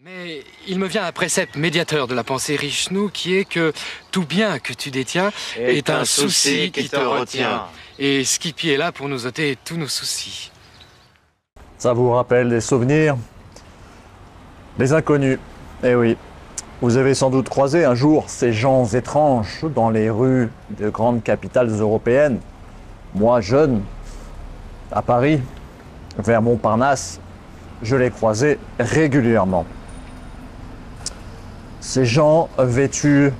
Mais il me vient un précepte médiateur de la pensée Richnou qui est que tout bien que tu détiens est un souci qui te retient. Et Skippy est là pour nous ôter tous nos soucis. Ça vous rappelle des souvenirs? Les inconnus, eh oui. Vous avez sans doute croisé un jour ces gens étranges dans les rues de grandes capitales européennes. Moi, jeune, à Paris, vers Montparnasse, je les croisais régulièrement. Ces gens vêtus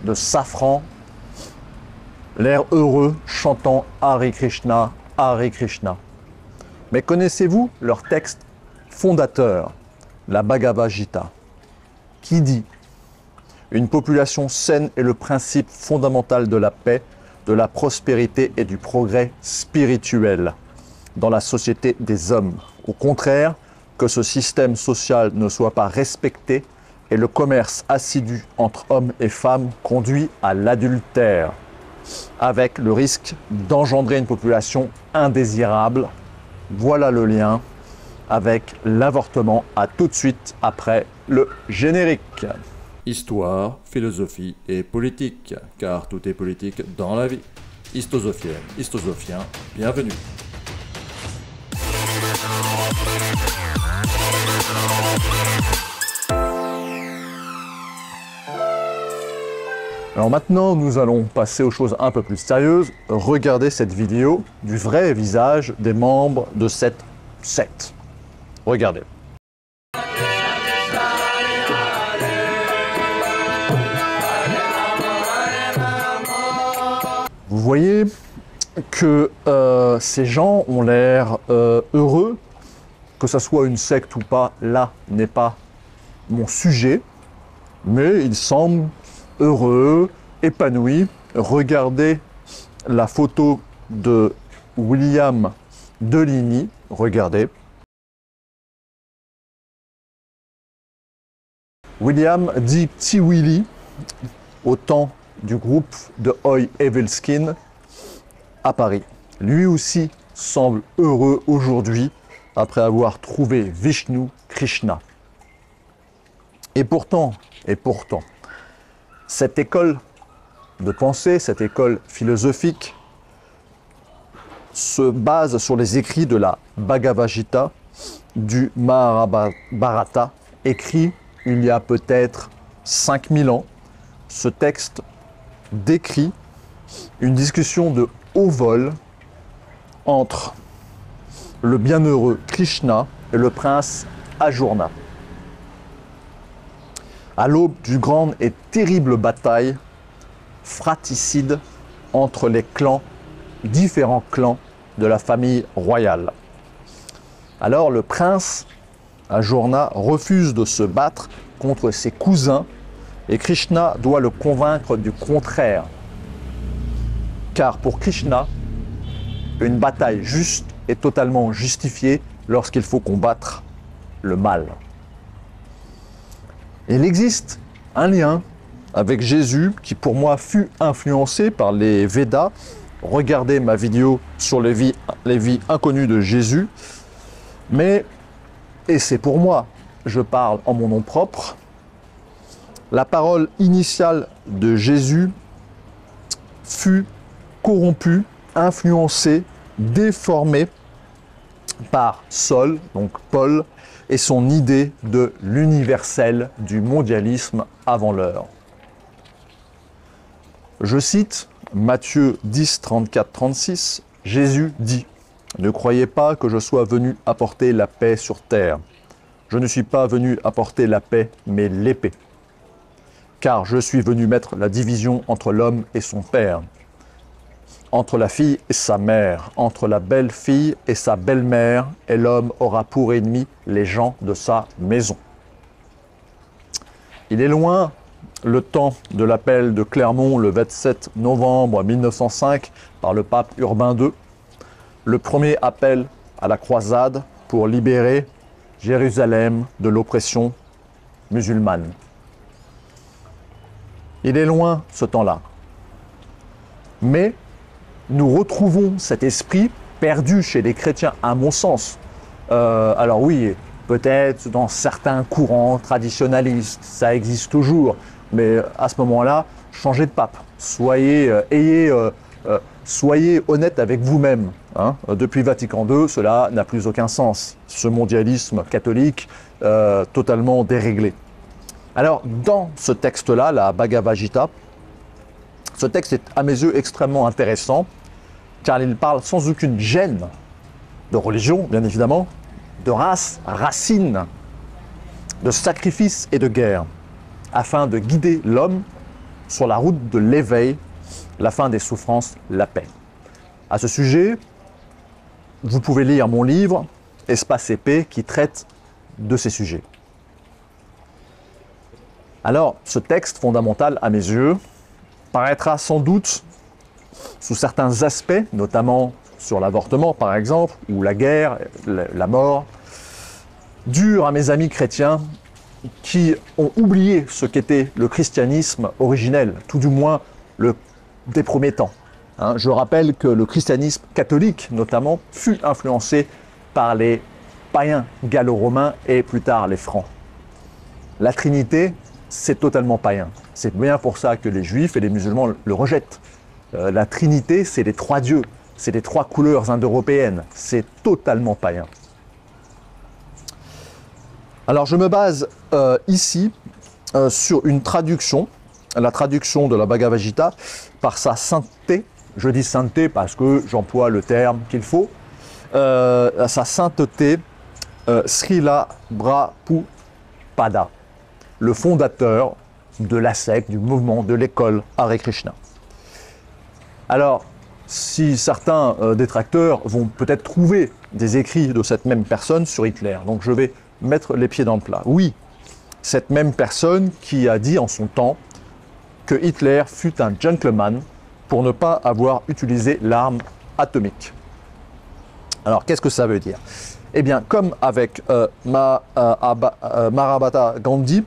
de safran, l'air heureux, chantant Hare Krishna, Hare Krishna. Mais connaissez-vous leur texte fondateur, la Bhagavad Gita, qui dit « Une population saine est le principe fondamental de la paix, de la prospérité et du progrès spirituel dans la société des hommes. Au contraire, que ce système social ne soit pas respecté et le commerce assidu entre hommes et femmes conduit à l'adultère, avec le risque d'engendrer une population indésirable. Voilà le lien avec l'avortement. À tout de suite après le générique. Histoire, philosophie et politique, car tout est politique dans la vie. Histosophienne, histosophien, bienvenue. Alors maintenant, nous allons passer aux choses un peu plus sérieuses. Regardez cette vidéo du vrai visage des membres de cette secte. Regardez. Vous voyez que ces gens ont l'air heureux, que ce soit une secte ou pas, là n'est pas mon sujet, mais ils semblent heureux, épanouis. Regardez la photo de William Deligny, regardez. William dit Petit Willy au temps du groupe de Oi Evilskin à Paris. Lui aussi semble heureux aujourd'hui après avoir trouvé Vishnu Krishna. Et pourtant, cette école de pensée, cette école philosophique se base sur les écrits de la Bhagavad Gita, du Mahabharata, écrit il y a peut-être 5000 ans. Ce texte décrit une discussion de haut vol entre le bienheureux Krishna et le prince Arjuna. À l'aube d'une grande et terrible bataille fratricide entre les clans, différents clans de la famille royale. Alors le prince Arjuna refuse de se battre contre ses cousins et Krishna doit le convaincre du contraire. Car pour Krishna, une bataille juste est totalement justifiée lorsqu'il faut combattre le mal. Il existe un lien avec Jésus qui pour moi fut influencé par les Védas. Regardez ma vidéo sur les vies inconnues de Jésus. Mais, et c'est pour moi, je parle en mon nom propre, la parole initiale de Jésus fut corrompue, influencée, déformée par Saul, donc Paul, et son idée de l'universel, du mondialisme avant l'heure. Je cite Matthieu 10, 34, 36, Jésus dit « Ne croyez pas que je sois venu apporter la paix sur terre. Je ne suis pas venu apporter la paix, mais l'épée. Car je suis venu mettre la division entre l'homme et son père, entre la fille et sa mère, entre la belle-fille et sa belle-mère, et l'homme aura pour ennemi les gens de sa maison. » Il est loin le temps de l'appel de Clermont le 27 novembre 1905 par le pape Urbain II, le premier appel à la croisade pour libérer Jérusalem de l'oppression musulmane. Il est loin ce temps-là. Mais nous retrouvons cet esprit perdu chez les chrétiens, à mon sens. Alors oui, peut-être dans certains courants traditionnalistes, ça existe toujours, mais à ce moment-là, changez de pape. Soyez honnête avec vous-même. Hein. Depuis Vatican II, cela n'a plus aucun sens. Ce mondialisme catholique totalement déréglé. Alors, dans ce texte-là, la Bhagavad Gita, ce texte est à mes yeux extrêmement intéressant, car il parle sans aucune gêne de religion, bien évidemment, de race, racine, de sacrifice et de guerre, afin de guider l'homme sur la route de l'éveil, la fin des souffrances, la paix. À ce sujet, vous pouvez lire mon livre « Espace et paix » qui traite de ces sujets. Alors, ce texte fondamental, à mes yeux, paraîtra sans doute sous certains aspects, notamment sur l'avortement par exemple, ou la guerre, la mort, dur à mes amis chrétiens qui ont oublié ce qu'était le christianisme originel, tout du moins des premiers temps. Hein, je rappelle que le christianisme catholique, notamment, fut influencé par les païens gallo-romains et plus tard les francs. La Trinité, c'est totalement païen. C'est bien pour ça que les juifs et les musulmans le rejettent. La Trinité, c'est les trois dieux, c'est les trois couleurs indo-européennes, c'est totalement païen. Alors je me base ici sur une traduction, la traduction de la Bhagavad Gita par sa sainteté. Je dis sainteté parce que j'emploie le terme qu'il faut. Sa sainteté, Srila Prabhupada, le fondateur de la secte, du mouvement, de l'école Hare Krishna. Alors, si certains détracteurs vont peut-être trouver des écrits de cette même personne sur Hitler, donc je vais mettre les pieds dans le plat. Oui, cette même personne qui a dit en son temps que Hitler fut un gentleman pour ne pas avoir utilisé l'arme atomique. Alors, qu'est-ce que ça veut dire? Eh bien, comme avec Mahatma Gandhi,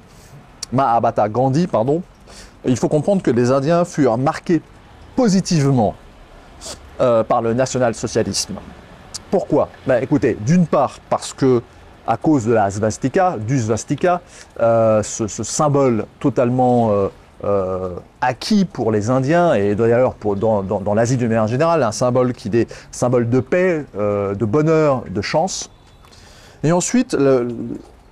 il faut comprendre que les Indiens furent marqués positivement par le national-socialisme. Pourquoi? Écoutez, d'une part parce que à cause de la svastika, ce symbole totalement acquis pour les Indiens et d'ailleurs dans l'Asie d'une manière générale, un symbole qui est symbole de paix, de bonheur, de chance. Et ensuite,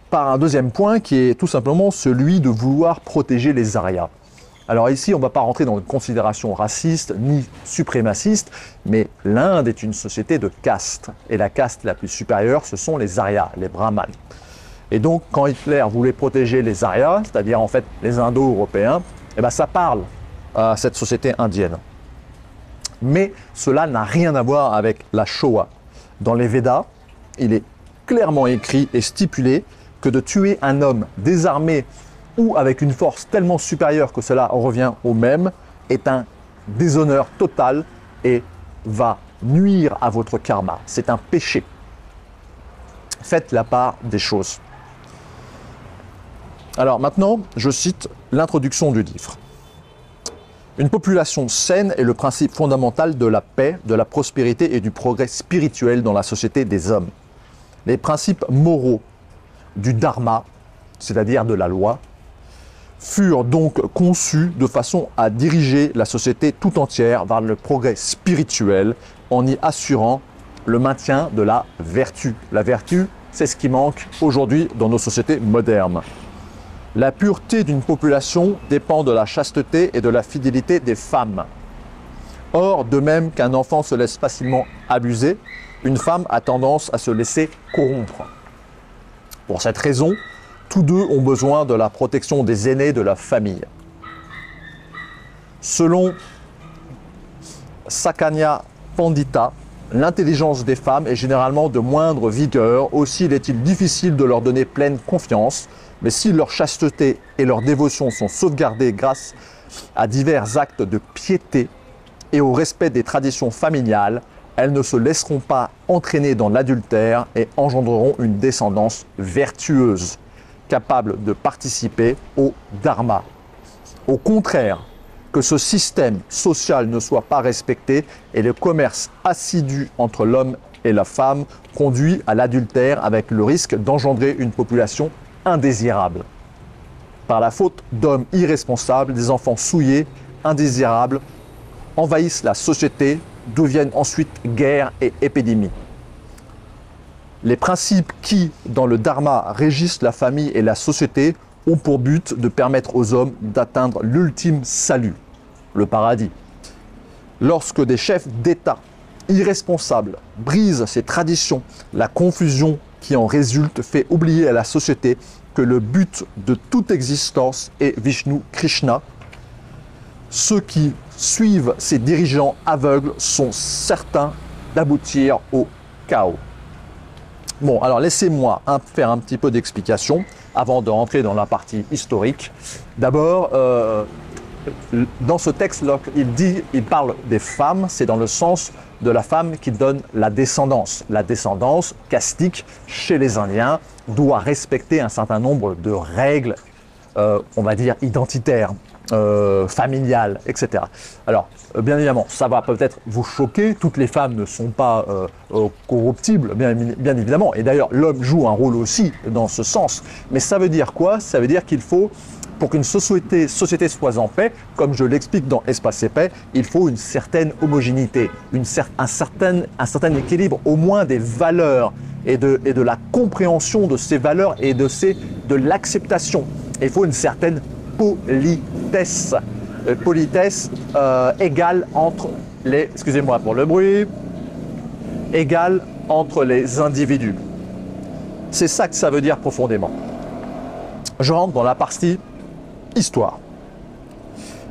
par un deuxième point qui est tout simplement celui de vouloir protéger les Aryas. Alors ici, on ne va pas rentrer dans une considération raciste ni suprémaciste, mais l'Inde est une société de castes. Et la caste la plus supérieure, ce sont les Aryas, les Brahmanes. Et donc, quand Hitler voulait protéger les Aryas, c'est-à-dire en fait les Indo-Européens, eh ben, ça parle à cette société indienne. Mais cela n'a rien à voir avec la Shoah. Dans les Védas, il est clairement écrit et stipulé que de tuer un homme désarmé ou avec une force tellement supérieure que cela revient au même, est un déshonneur total et va nuire à votre karma. C'est un péché. Faites la part des choses. Alors maintenant, je cite l'introduction du livre. Une population saine est le principe fondamental de la paix, de la prospérité et du progrès spirituel dans la société des hommes. Les principes moraux du dharma, c'est-à-dire de la loi, furent donc conçus de façon à diriger la société tout entière vers le progrès spirituel en y assurant le maintien de la vertu. La vertu, c'est ce qui manque aujourd'hui dans nos sociétés modernes. La pureté d'une population dépend de la chasteté et de la fidélité des femmes. Or, de même qu'un enfant se laisse facilement abuser, une femme a tendance à se laisser corrompre. Pour cette raison, tous deux ont besoin de la protection des aînés de la famille. Selon Sakanya Pandita, l'intelligence des femmes est généralement de moindre vigueur, aussi est-il difficile de leur donner pleine confiance, mais si leur chasteté et leur dévotion sont sauvegardées grâce à divers actes de piété et au respect des traditions familiales, elles ne se laisseront pas entraîner dans l'adultère et engendreront une descendance vertueuse, capable de participer au dharma. Au contraire, que ce système social ne soit pas respecté et le commerce assidu entre l'homme et la femme conduit à l'adultère avec le risque d'engendrer une population indésirable. Par la faute d'hommes irresponsables, des enfants souillés, indésirables, envahissent la société, deviennent ensuite guerre et épidémie. Les principes qui, dans le dharma, régissent la famille et la société ont pour but de permettre aux hommes d'atteindre l'ultime salut, le paradis. Lorsque des chefs d'État irresponsables brisent ces traditions, la confusion qui en résulte fait oublier à la société que le but de toute existence est Vishnu Krishna. Ceux qui suivent ces dirigeants aveugles sont certains d'aboutir au chaos. Bon, alors laissez-moi faire un petit peu d'explication avant de rentrer dans la partie historique. D'abord, dans ce texte, il parle des femmes, c'est dans le sens de la femme qui donne la descendance. La descendance castique chez les Indiens doit respecter un certain nombre de règles, on va dire identitaires, familiales, etc. Alors, bien évidemment, ça va peut-être vous choquer, toutes les femmes ne sont pas corruptibles, bien évidemment, et d'ailleurs l'homme joue un rôle aussi dans ce sens. Mais ça veut dire quoi? Ça veut dire qu'il faut, pour qu'une société soit en paix, comme je l'explique dans Espace et Paix, il faut une certaine homogénéité, un certain équilibre, au moins des valeurs et de la compréhension de ces valeurs et de l'acceptation. Il faut une certaine politesse. Politesse égale entre les, excusez-moi pour le bruit, égale entre les individus. C'est ça que ça veut dire profondément. Je rentre dans la partie histoire.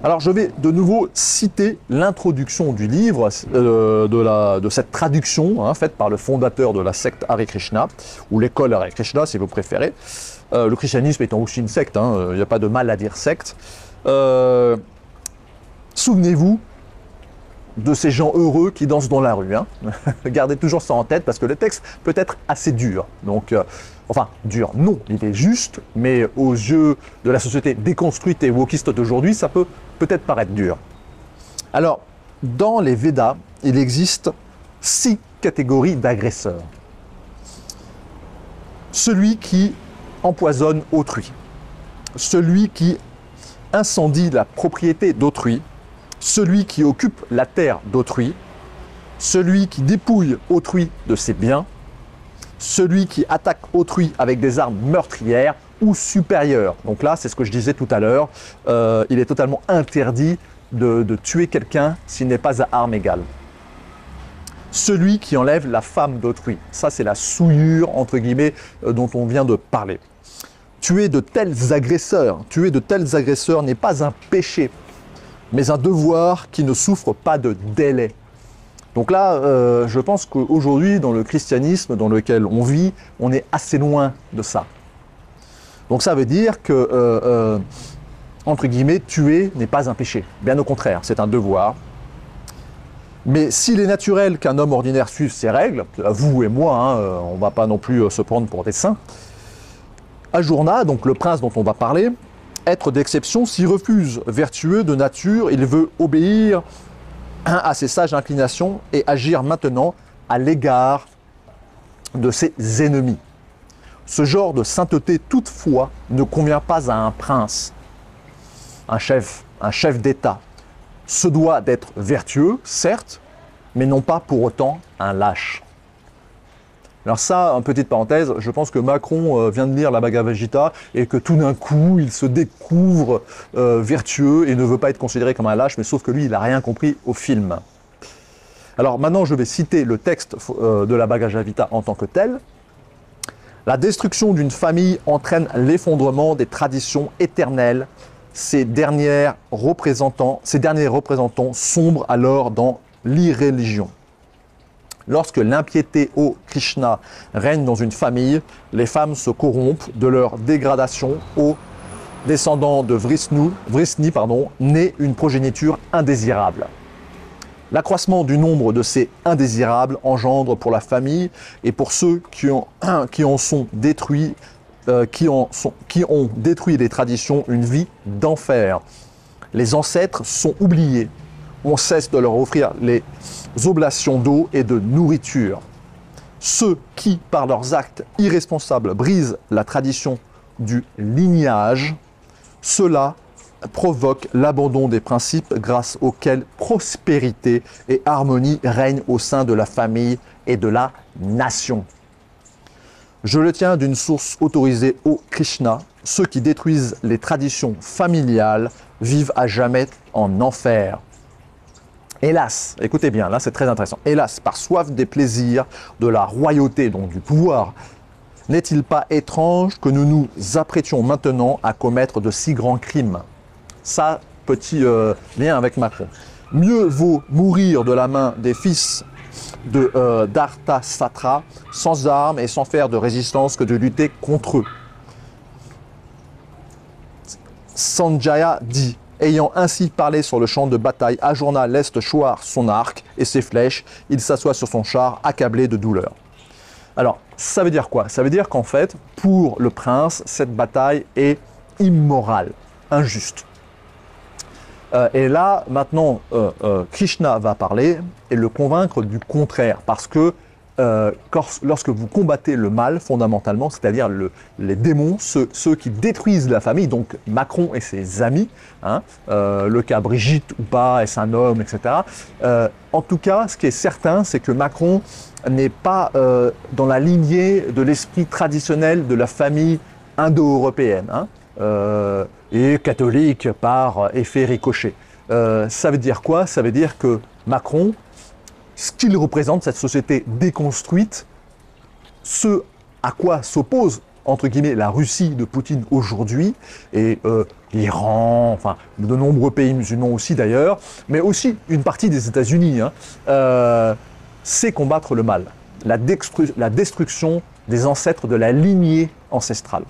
Alors je vais de nouveau citer l'introduction du livre de cette traduction faite par le fondateur de la secte Hare Krishna, ou l'école Hare Krishna si vous préférez. Le christianisme étant aussi une secte, il n'y a pas de mal à dire secte. Souvenez-vous de ces gens heureux qui dansent dans la rue. Gardez toujours ça en tête parce que le texte peut être assez dur. Donc, enfin, dur, non, il est juste, mais aux yeux de la société déconstruite et wokiste d'aujourd'hui, ça peut peut-être paraître dur. Alors, dans les Védas, il existe 6 catégories d'agresseurs. Celui qui empoisonne autrui, celui qui incendie la propriété d'autrui, celui qui occupe la terre d'autrui, celui qui dépouille autrui de ses biens, celui qui attaque autrui avec des armes meurtrières ou supérieures. Donc là, c'est ce que je disais tout à l'heure, il est totalement interdit de tuer quelqu'un s'il n'est pas à armes égales. Celui qui enlève la femme d'autrui, ça c'est la souillure, entre guillemets, dont on vient de parler. Tuer de tels agresseurs n'est pas un péché, mais un devoir qui ne souffre pas de délai. Donc là, je pense qu'aujourd'hui, dans le christianisme dans lequel on vit, on est assez loin de ça. Donc ça veut dire que, entre guillemets, tuer n'est pas un péché. Bien au contraire, c'est un devoir. Mais s'il est naturel qu'un homme ordinaire suive ces règles, vous et moi, on ne va pas non plus se prendre pour des saints, Ajourna, donc le prince dont on va parler, être d'exception s'il refuse, vertueux de nature, il veut obéir à ses sages inclinations et agir maintenant à l'égard de ses ennemis. Ce genre de sainteté toutefois ne convient pas à un prince, un chef d'État. Se doit d'être vertueux, certes, mais non pas pour autant un lâche. Alors ça, en petite parenthèse, je pense que Macron vient de lire la Bhagavad Gita et que tout d'un coup, il se découvre vertueux et ne veut pas être considéré comme un lâche, mais sauf que lui, il n'a rien compris au film. Alors maintenant, je vais citer le texte de la Bhagavad Gita en tant que tel. La destruction d'une famille entraîne l'effondrement des traditions éternelles. Ces derniers représentants sombrent alors dans l'irréligion. Lorsque l'impiété au Krishna règne dans une famille, les femmes se corrompent de leur dégradation aux descendants de Vrisni, naît une progéniture indésirable. L'accroissement du nombre de ces indésirables engendre pour la famille et pour ceux qui ont détruit les traditions une vie d'enfer. Les ancêtres sont oubliés. On cesse de leur offrir les oblations d'eau et de nourriture. Ceux qui, par leurs actes irresponsables, brisent la tradition du lignage, cela provoque l'abandon des principes grâce auxquels prospérité et harmonie règnent au sein de la famille et de la nation. Je le tiens d'une source autorisée au Krishna. Ceux qui détruisent les traditions familiales vivent à jamais en enfer. Hélas, écoutez bien, là c'est très intéressant, hélas, par soif des plaisirs, de la royauté, donc du pouvoir, n'est-il pas étrange que nous nous apprêtions maintenant à commettre de si grands crimes? Ça, petit lien avec Macron. Mieux vaut mourir de la main des fils d'Arthasatra sans armes et sans faire de résistance que de lutter contre eux. Sanjaya dit: ayant ainsi parlé sur le champ de bataille, Ajourna laisse choir son arc et ses flèches. Il s'assoit sur son char, accablé de douleur. Alors, ça veut dire quoi? Ça veut dire qu'en fait, pour le prince, cette bataille est immorale, injuste. Et là, maintenant, Krishna va parler et le convaincre du contraire, parce que lorsque vous combattez le mal, fondamentalement, c'est-à-dire les démons, ceux qui détruisent la famille, donc Macron et ses amis, hein, le cas Brigitte ou pas, est-ce un homme, etc. En tout cas, ce qui est certain, c'est que Macron n'est pas dans la lignée de l'esprit traditionnel de la famille indo-européenne, hein, et catholique par effet ricochet. Ça veut dire quoi? Ça veut dire que Macron, ce qu'il représente, cette société déconstruite, ce à quoi s'oppose, entre guillemets, la Russie de Poutine aujourd'hui, et l'Iran, enfin de nombreux pays musulmans aussi d'ailleurs, mais aussi une partie des États-Unis, hein, c'est combattre le mal, la destruction des ancêtres de la lignée ancestrale.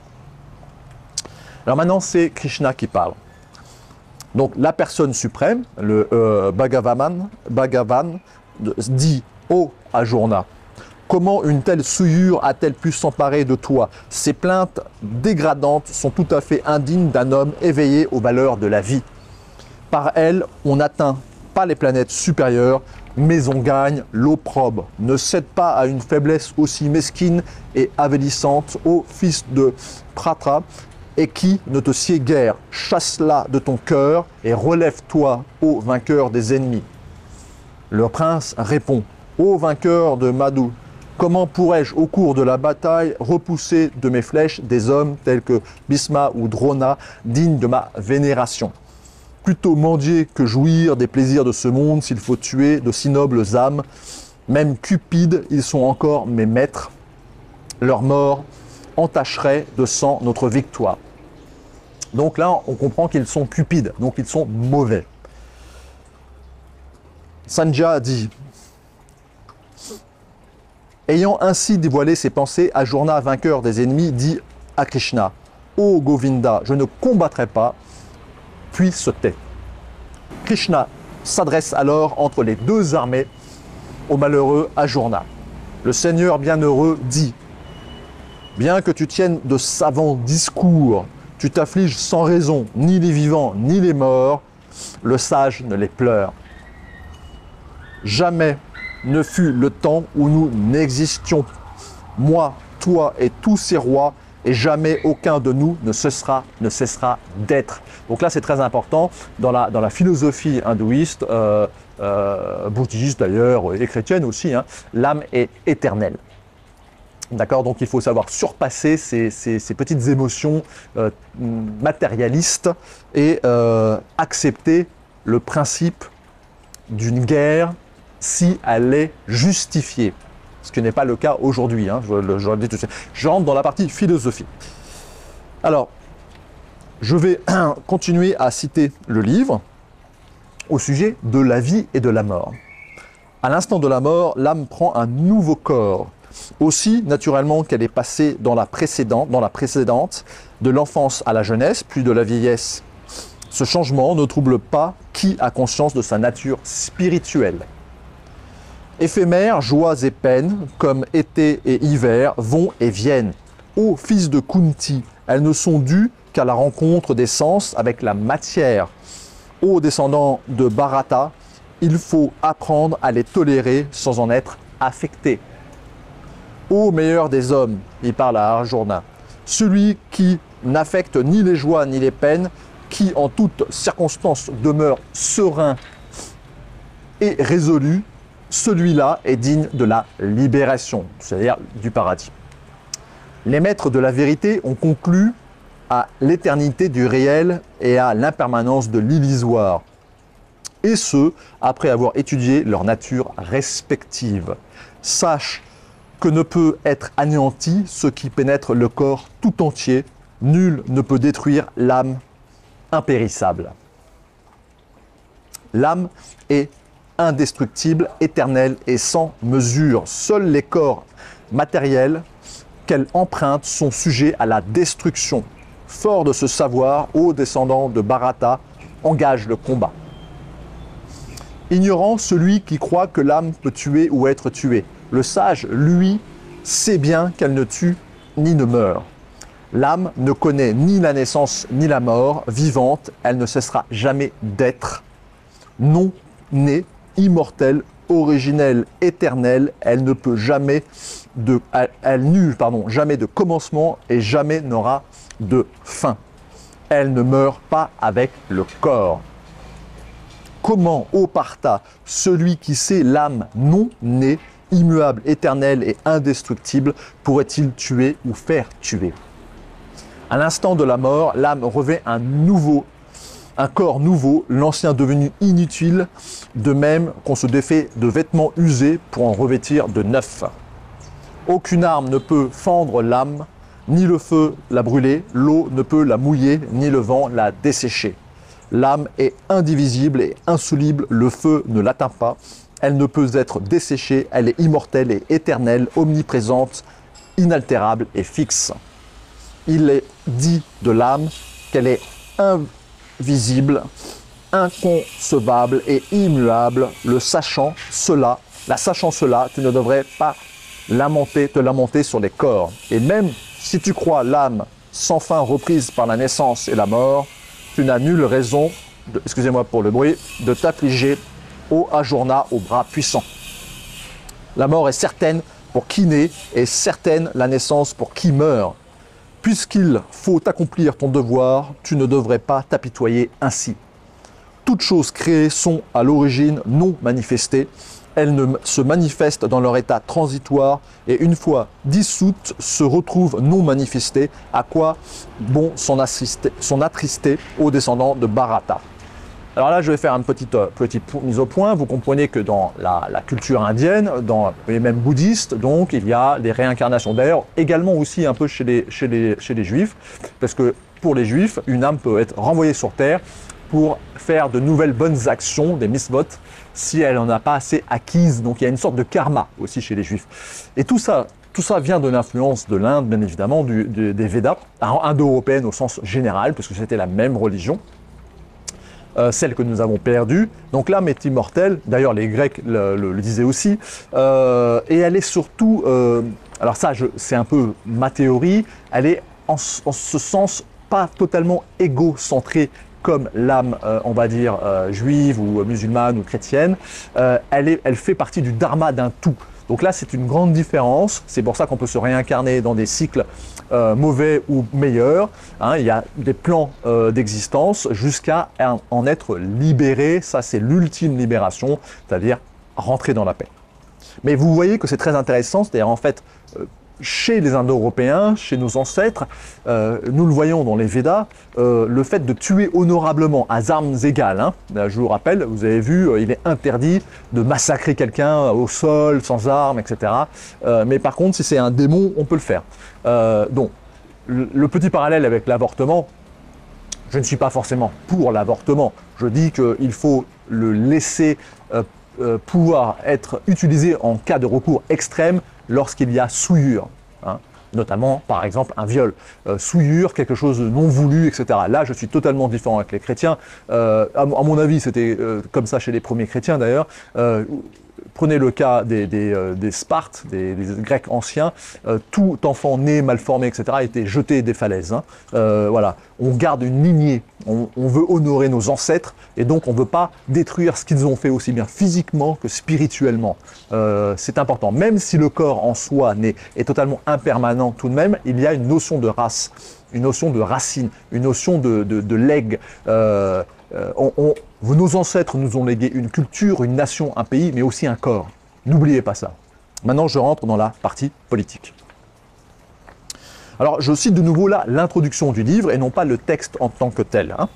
Alors maintenant, c'est Krishna qui parle. Donc la personne suprême, le Bhagavan, dit: ô Ajourna, comment une telle souillure a-t-elle pu s'emparer de toi? Ces plaintes dégradantes sont tout à fait indignes d'un homme éveillé aux valeurs de la vie. Par elles, on n'atteint pas les planètes supérieures, mais on gagne l'opprobre. Ne cède pas à une faiblesse aussi mesquine et avilissante, ô fils de Pratra, et qui ne te sied guère. Chasse-la de ton cœur et relève-toi, ô vainqueur des ennemis. Le prince répond: ô vainqueur de Madhu, comment pourrais-je, au cours de la bataille, repousser de mes flèches des hommes tels que Bhisma ou Drona, dignes de ma vénération? Plutôt mendier que jouir des plaisirs de ce monde, s'il faut tuer de si nobles âmes. Même cupides, ils sont encore mes maîtres. Leur mort entacherait de sang notre victoire. Donc là, on comprend qu'ils sont cupides, donc ils sont mauvais. Sanjaya dit: ayant ainsi dévoilé ses pensées, Ajourna, vainqueur des ennemis, dit à Krishna: ô Govinda, je ne combattrai pas, puis se tait. Krishna s'adresse alors entre les deux armées au malheureux Ajourna. Le Seigneur bienheureux dit: bien que tu tiennes de savants discours, tu t'affliges sans raison, ni les vivants, ni les morts, le sage ne les pleure. Jamais ne fut le temps où nous n'existions, moi, toi et tous ces rois, et jamais aucun de nous ne cessera d'être. Donc là, c'est très important dans la philosophie hindouiste, bouddhiste d'ailleurs, et chrétienne aussi, hein, l'âme est éternelle. D'accord, donc il faut savoir surpasser ces petites émotions matérialistes et accepter le principe d'une guerre si elle est justifiée. Ce qui n'est pas le cas aujourd'hui, hein, je le dis tout de suite. Je rentre dans la partie philosophie. Alors, je vais continuer à citer le livre au sujet de la vie et de la mort. À l'instant de la mort, l'âme prend un nouveau corps. Aussi naturellement qu'elle est passée dans la précédente, de l'enfance à la jeunesse, puis de la vieillesse. Ce changement ne trouble pas qui a conscience de sa nature spirituelle. Éphémères, joies et peines, comme été et hiver, vont et viennent. Ô fils de Kunti, elles ne sont dues qu'à la rencontre des sens avec la matière. Ô descendants de Bharata, il faut apprendre à les tolérer sans en être affecté. Ô meilleur des hommes, il parle à Arjuna, celui qui n'affecte ni les joies ni les peines, qui en toutes circonstances demeure serein et résolu, celui-là est digne de la libération, c'est-à-dire du paradis. Les maîtres de la vérité ont conclu à l'éternité du réel et à l'impermanence de l'illusoire, et ce, après avoir étudié leur nature respective. Sache que ne peut être anéanti ce qui pénètre le corps tout entier, nul ne peut détruire l'âme impérissable. L'âme est indestructible, éternelle et sans mesure. Seuls les corps matériels qu'elle emprunte sont sujets à la destruction. Fort de ce savoir, ô descendants de Bharata, engage le combat. Ignorant celui qui croit que l'âme peut tuer ou être tuée. Le sage, lui, sait bien qu'elle ne tue ni ne meurt. L'âme ne connaît ni la naissance ni la mort. Vivante, elle ne cessera jamais d'être. Non née, immortelle, originelle, éternelle, elle ne peut jamais jamais de commencement et jamais n'aura de fin. Elle ne meurt pas avec le corps. Comment, ô Partha, celui qui sait l'âme non née, immuable, éternelle et indestructible, pourrait-il tuer ou faire tuer? À l'instant de la mort, l'âme revêt un corps nouveau, l'ancien devenu inutile, de même qu'on se défait de vêtements usés pour en revêtir de neufs. Aucune arme ne peut fendre l'âme, ni le feu la brûler, l'eau ne peut la mouiller, ni le vent la dessécher. L'âme est indivisible et insoluble, le feu ne l'atteint pas, elle ne peut être desséchée, elle est immortelle et éternelle, omniprésente, inaltérable et fixe. Il est dit de l'âme qu'elle est invisible, inconcevable et immuable. La sachant cela, tu ne devrais pas te lamenter sur les corps. Et même si tu crois l'âme sans fin reprise par la naissance et la mort, tu n'as nulle raison, excusez-moi pour le bruit, de t'affliger, ô Arjuna, aux bras puissants. La mort est certaine pour qui naît et certaine la naissance pour qui meurt. Puisqu'il faut accomplir ton devoir, tu ne devrais pas t'apitoyer ainsi. Toutes choses créées sont à l'origine non manifestées. Elles ne se manifestent dans leur état transitoire et une fois dissoutes se retrouvent non manifestées. À quoi bon s'en attrister aux descendants de Bharata? Alors là, je vais faire une petite mise au point. Vous comprenez que dans la culture indienne, et même bouddhiste, donc, il y a des réincarnations. D'ailleurs, également aussi un peu chez les juifs, parce que pour les juifs, une âme peut être renvoyée sur terre pour faire de nouvelles bonnes actions, des misvot, si elle n'en a pas assez acquises. Donc il y a une sorte de karma aussi chez les juifs. Et tout ça vient de l'influence de l'Inde, bien évidemment, des Védas, indo-européennes au sens général, parce que c'était la même religion. Celle que nous avons perdue. Donc l'âme est immortelle, d'ailleurs les Grecs le disaient aussi, et elle est surtout, alors ça c'est un peu ma théorie, elle est en ce sens pas totalement égocentrée comme l'âme, on va dire, juive ou musulmane ou chrétienne, elle fait partie du dharma d'un tout. Donc là, c'est une grande différence. C'est pour ça qu'on peut se réincarner dans des cycles mauvais ou meilleurs. Hein, il y a des plans d'existence jusqu'à en être libéré. Ça, c'est l'ultime libération, c'est-à-dire rentrer dans la paix. Mais vous voyez que c'est très intéressant. C'est-à-dire, en fait, chez les Indo-Européens, chez nos ancêtres, nous le voyons dans les Védas, le fait de tuer honorablement à armes égales. Hein, je vous rappelle, vous avez vu, il est interdit de massacrer quelqu'un au sol, sans armes, etc. Mais par contre, si c'est un démon, on peut le faire. Donc, le petit parallèle avec l'avortement, je ne suis pas forcément pour l'avortement. Je dis qu'il faut le laisser pouvoir être utilisé en cas de recours extrême, lorsqu'il y a souillure, hein, notamment par exemple un viol, souillure, quelque chose de non voulu, etc. Là, je suis totalement différent avec les chrétiens. À mon avis, c'était comme ça chez les premiers chrétiens d'ailleurs. Prenez le cas des Spartes, des Grecs anciens, tout enfant né mal formé, etc., a été jeté des falaises. Hein. Voilà, on garde une lignée, on veut honorer nos ancêtres, et donc on ne veut pas détruire ce qu'ils ont fait aussi bien physiquement que spirituellement. C'est important, même si le corps en soi est totalement impermanent tout de même, il y a une notion de race, une notion de racine, une notion de legs. Nos ancêtres nous ont légué une culture, une nation, un pays, mais aussi un corps. N'oubliez pas ça. Maintenant, je rentre dans la partie politique. Alors, je cite de nouveau là l'introduction du livre et non pas le texte en tant que tel. Hein,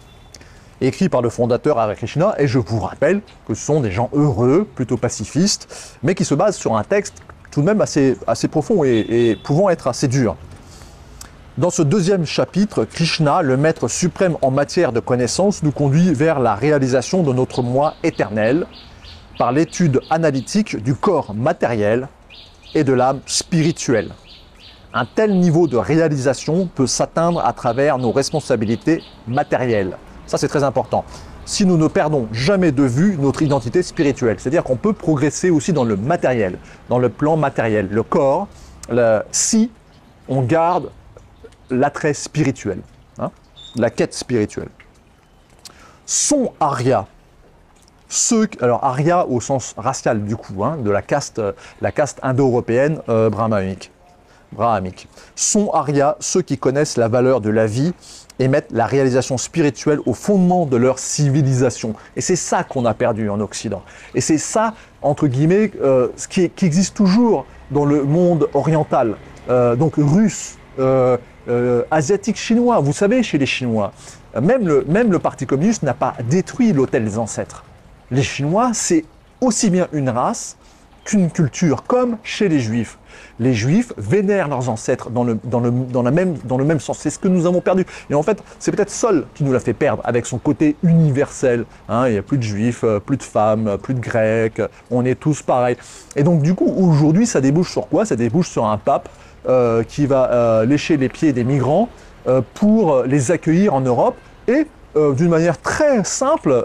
écrit par le fondateur Hare Krishna, et je vous rappelle que ce sont des gens heureux, plutôt pacifistes, mais qui se basent sur un texte tout de même assez profond et pouvant être assez dur. Dans ce deuxième chapitre, Krishna, le maître suprême en matière de connaissance, nous conduit vers la réalisation de notre moi éternel par l'étude analytique du corps matériel et de l'âme spirituelle. Un tel niveau de réalisation peut s'atteindre à travers nos responsabilités matérielles. Ça, c'est très important. Si nous ne perdons jamais de vue notre identité spirituelle, c'est-à-dire qu'on peut progresser aussi dans le matériel, dans le plan matériel, le corps, si on garde l'attrait spirituel, hein, la quête spirituelle. Sont Arya, alors Arya au sens racial du coup, hein, de la caste indo-européenne brahmanique. Sont Arya ceux qui connaissent la valeur de la vie et mettent la réalisation spirituelle au fondement de leur civilisation. Et c'est ça qu'on a perdu en Occident. Et c'est ça, entre guillemets, ce qui existe toujours dans le monde oriental, donc russe, asiatique, chinois. Vous savez, chez les Chinois, même le Parti communiste n'a pas détruit l'autel des ancêtres. Les Chinois, c'est aussi bien une race qu'une culture, comme chez les Juifs. Les Juifs vénèrent leurs ancêtres dans le même sens. C'est ce que nous avons perdu. Et en fait, c'est peut-être Sol qui nous l'a fait perdre avec son côté universel. Hein, il n'y a plus de Juifs, plus de femmes, plus de Grecs. On est tous pareils. Et donc, du coup, aujourd'hui, ça débouche sur quoi? Ça débouche sur un pape qui va lécher les pieds des migrants pour les accueillir en Europe et, d'une manière très simple,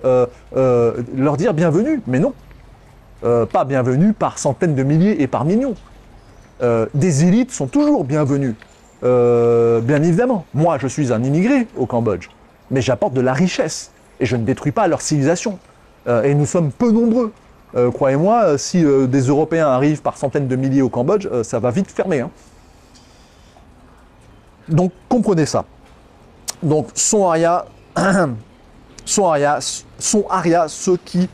leur dire bienvenue. Mais non. Pas bienvenue par centaines de milliers et par millions. Des élites sont toujours bienvenues, bien évidemment. Moi, je suis un immigré au Cambodge, mais j'apporte de la richesse et je ne détruis pas leur civilisation. Et nous sommes peu nombreux. Croyez-moi, si des Européens arrivent par centaines de milliers au Cambodge, ça va vite fermer. Hein. Donc, comprenez ça. Donc, sont Arya ceux qui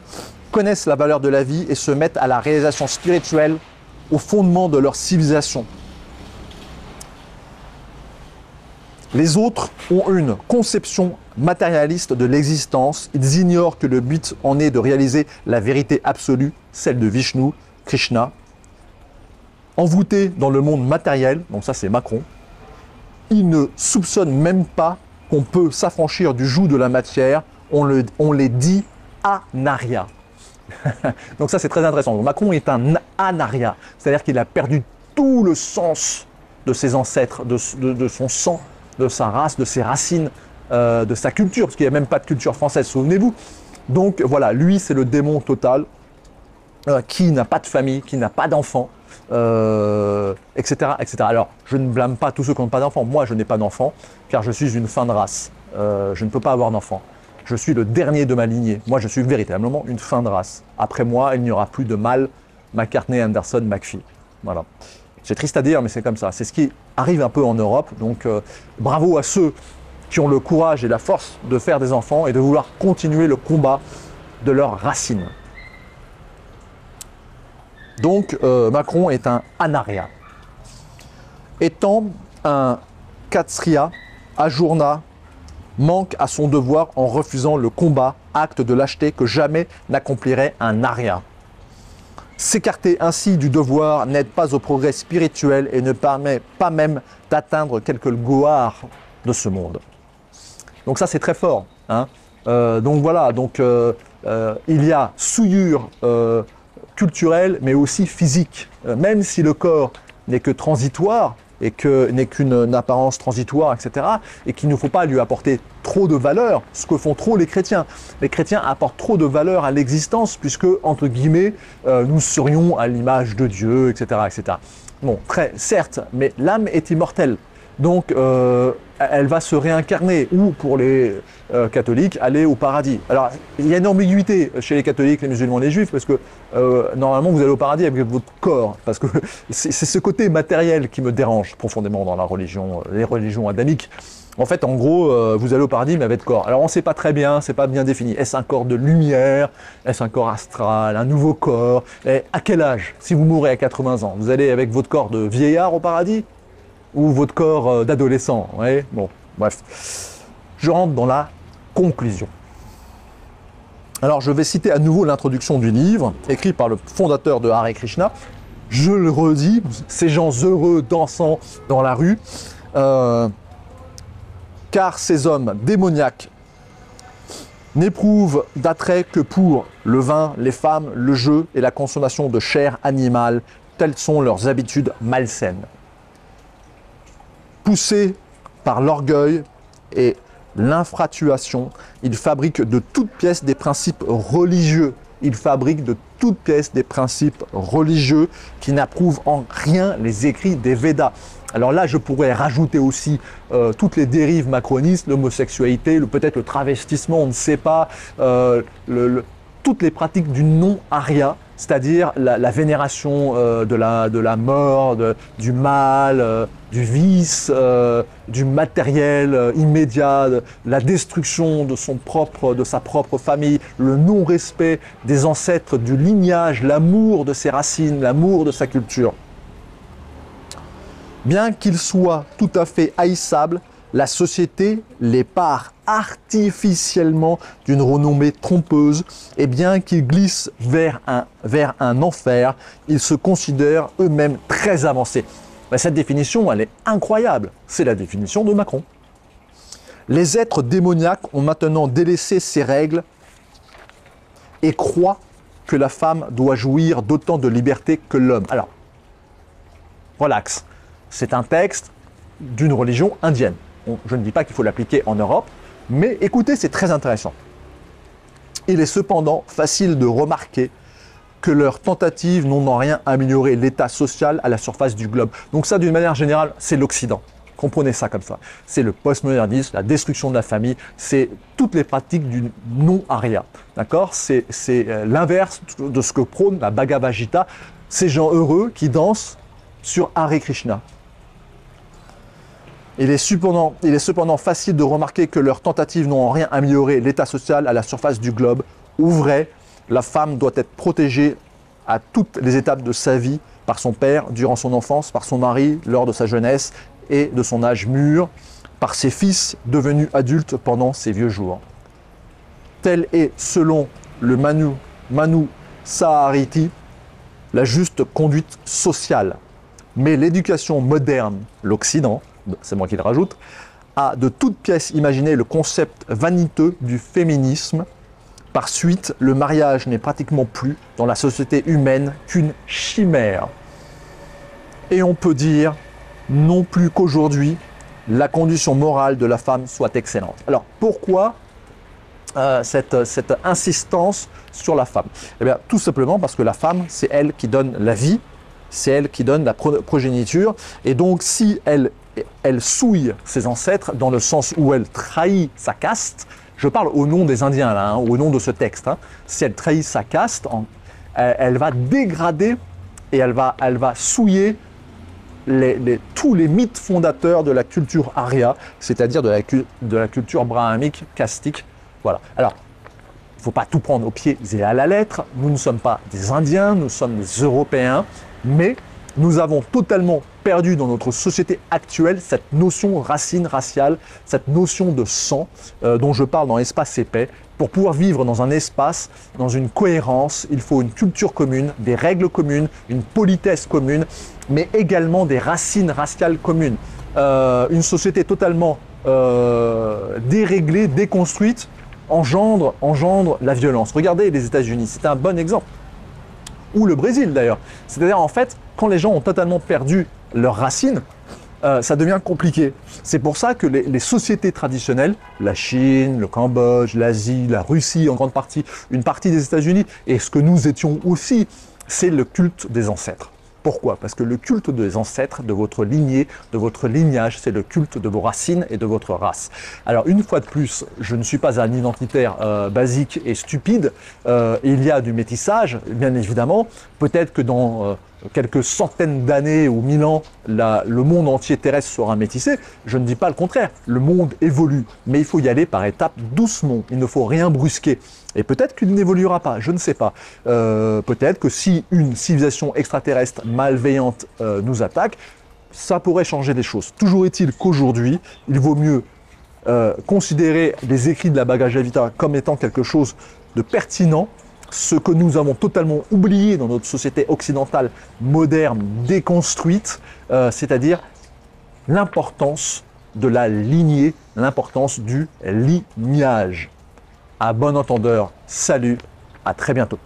connaissent la valeur de la vie et se mettent à la réalisation spirituelle au fondement de leur civilisation. Les autres ont une conception matérialiste de l'existence. Ils ignorent que le but en est de réaliser la vérité absolue, celle de Vishnu, Krishna. Envoûtés dans le monde matériel, donc ça c'est Macron, ils ne soupçonnent même pas qu'on peut s'affranchir du joug de la matière. On les dit anarya. Donc ça c'est très intéressant. Donc, Macron est un anarya, c'est-à-dire qu'il a perdu tout le sens de ses ancêtres, de son sang, de sa race, de ses racines, de sa culture, parce qu'il n'y a même pas de culture française, souvenez-vous. Donc voilà, lui c'est le démon total, qui n'a pas de famille, qui n'a pas d'enfant, etc., etc. Alors je ne blâme pas tous ceux qui n'ont pas d'enfants. Moi je n'ai pas d'enfant, car je suis une fin de race. Je ne peux pas avoir d'enfant. Je suis le dernier de ma lignée. Moi, je suis véritablement une fin de race. Après moi, il n'y aura plus de mâle McCartney, Anderson, McPhee. Voilà. C'est triste à dire, mais c'est comme ça. C'est ce qui arrive un peu en Europe. Donc, bravo à ceux qui ont le courage et la force de faire des enfants et de vouloir continuer le combat de leurs racines. Donc, Macron est un anarya. Étant un Kshatriya, Ajourna, manque à son devoir en refusant le combat, acte de lâcheté que jamais n'accomplirait un arya. S'écarter ainsi du devoir n'aide pas au progrès spirituel et ne permet pas même d'atteindre quelque gloire de ce monde. Donc ça c'est très fort. Hein. Donc voilà, donc, il y a souillure culturelle mais aussi physique. Même si le corps n'est que transitoire, et que n'est qu'une apparence transitoire, etc. Et qu'il ne faut pas lui apporter trop de valeur, ce que font trop les chrétiens. Les chrétiens apportent trop de valeur à l'existence puisque, entre guillemets, nous serions à l'image de Dieu, etc., etc. Bon, certes, mais l'âme est immortelle. Donc, elle va se réincarner, ou pour les catholiques, aller au paradis. Alors, il y a une ambiguïté chez les catholiques, les musulmans, les juifs, parce que normalement, vous allez au paradis avec votre corps, parce que c'est ce côté matériel qui me dérange profondément dans la religion, les religions adamiques. En fait, en gros, vous allez au paradis, mais avec votre corps. Alors, on ne sait pas très bien, c'est pas bien défini. Est-ce un corps de lumière? Est-ce un corps astral? Un nouveau corps? Et à quel âge? Si vous mourrez à 80 ans, vous allez avec votre corps de vieillard au paradis? Ou votre corps d'adolescent, ouais. Bon, bref. Je rentre dans la conclusion. Alors, je vais citer à nouveau l'introduction du livre, écrit par le fondateur de Hare Krishna. Je le redis, ces gens heureux dansant dans la rue, car ces hommes démoniaques n'éprouvent d'attrait que pour le vin, les femmes, le jeu et la consommation de chair animale. Telles sont leurs habitudes malsaines. Poussés par l'orgueil et l'infatuation, ils fabriquent de toutes pièces des principes religieux. Ils fabriquent de toutes pièces des principes religieux qui n'approuvent en rien les écrits des Védas. Alors là, je pourrais rajouter aussi toutes les dérives macronistes, l'homosexualité, peut-être le travestissement, on ne sait pas, toutes les pratiques du non-arya, c'est-à-dire la vénération de la mort, du mal, du vice, du matériel immédiat, la destruction de sa propre famille, le non-respect des ancêtres, du lignage, l'amour de ses racines, l'amour de sa culture. Bien qu'ils soient tout à fait haïssables, la société les pare artificiellement d'une renommée trompeuse, et bien qu'ils glissent vers un enfer, ils se considèrent eux-mêmes très avancés. Ben, cette définition, elle est incroyable. C'est la définition de Macron. Les êtres démoniaques ont maintenant délaissé ces règles et croient que la femme doit jouir d'autant de liberté que l'homme. Alors, relax. C'est un texte d'une religion indienne. Je ne dis pas qu'il faut l'appliquer en Europe, mais écoutez, c'est très intéressant. Il est cependant facile de remarquer que leurs tentatives n'ont en rien amélioré l'état social à la surface du globe. Donc ça, d'une manière générale, c'est l'Occident. Comprenez ça comme ça. C'est le postmodernisme, la destruction de la famille, c'est toutes les pratiques du non-arya. D'accord? C'est l'inverse de ce que prône la Bhagavad Gita, ces gens heureux qui dansent sur Hare Krishna. Il est cependant facile de remarquer que leurs tentatives n'ont en rien amélioré l'état social à la surface du globe. Ouvrez, la femme doit être protégée à toutes les étapes de sa vie par son père, durant son enfance, par son mari, lors de sa jeunesse et de son âge mûr, par ses fils devenus adultes pendant ses vieux jours. Telle est, selon le Manu Sahariti, la juste conduite sociale. Mais l'éducation moderne, l'Occident, c'est moi qui le rajoute, a de toutes pièces imaginé le concept vaniteux du féminisme. Par suite, le mariage n'est pratiquement plus dans la société humaine qu'une chimère. Et on peut dire non plus qu'aujourd'hui, la condition morale de la femme soit excellente. Alors pourquoi cette insistance sur la femme? Eh bien, tout simplement parce que la femme, c'est elle qui donne la vie, c'est elle qui donne la progéniture, et donc si elle souille ses ancêtres dans le sens où elle trahit sa caste, je parle au nom des Indiens, là, au nom de ce texte, si elle trahit sa caste, elle va dégrader et elle va souiller tous les mythes fondateurs de la culture arya, c'est-à-dire de la culture brahmique, castique. Voilà. Alors, il ne faut pas tout prendre au pied et à la lettre. Nous ne sommes pas des Indiens, nous sommes des Européens, mais nous avons totalement perdu dans notre société actuelle cette notion racine raciale, cette notion de sang dont je parle dans Espace et Paix. Pour pouvoir vivre dans un espace, dans une cohérence, il faut une culture commune, des règles communes, une politesse commune, mais également des racines raciales communes. Une société totalement déréglée, déconstruite, engendre la violence. Regardez les États-Unis, c'est un bon exemple. Ou le Brésil d'ailleurs. C'est-à-dire en fait, quand les gens ont totalement perdu leurs racines, ça devient compliqué. C'est pour ça que les sociétés traditionnelles, la Chine, le Cambodge, l'Asie, la Russie en grande partie, une partie des États-Unis, et ce que nous étions aussi, c'est le culte des ancêtres. Pourquoi? Parce que le culte des ancêtres, de votre lignée, de votre lignage, c'est le culte de vos racines et de votre race. Alors une fois de plus, je ne suis pas un identitaire basique et stupide. Il y a du métissage, bien évidemment. Peut-être que dans quelques centaines d'années ou 1000 ans, le monde entier terrestre sera métissé. Je ne dis pas le contraire. Le monde évolue, mais il faut y aller par étapes, doucement. Il ne faut rien brusquer. Et peut-être qu'il n'évoluera pas, je ne sais pas. Peut-être que si une civilisation extraterrestre malveillante nous attaque, ça pourrait changer les choses. Toujours est-il qu'aujourd'hui, il vaut mieux considérer les écrits de la Bhagavad Gita comme étant quelque chose de pertinent, ce que nous avons totalement oublié dans notre société occidentale moderne, déconstruite, c'est-à-dire l'importance de la lignée, l'importance du lignage. À bon entendeur, salut, à très bientôt.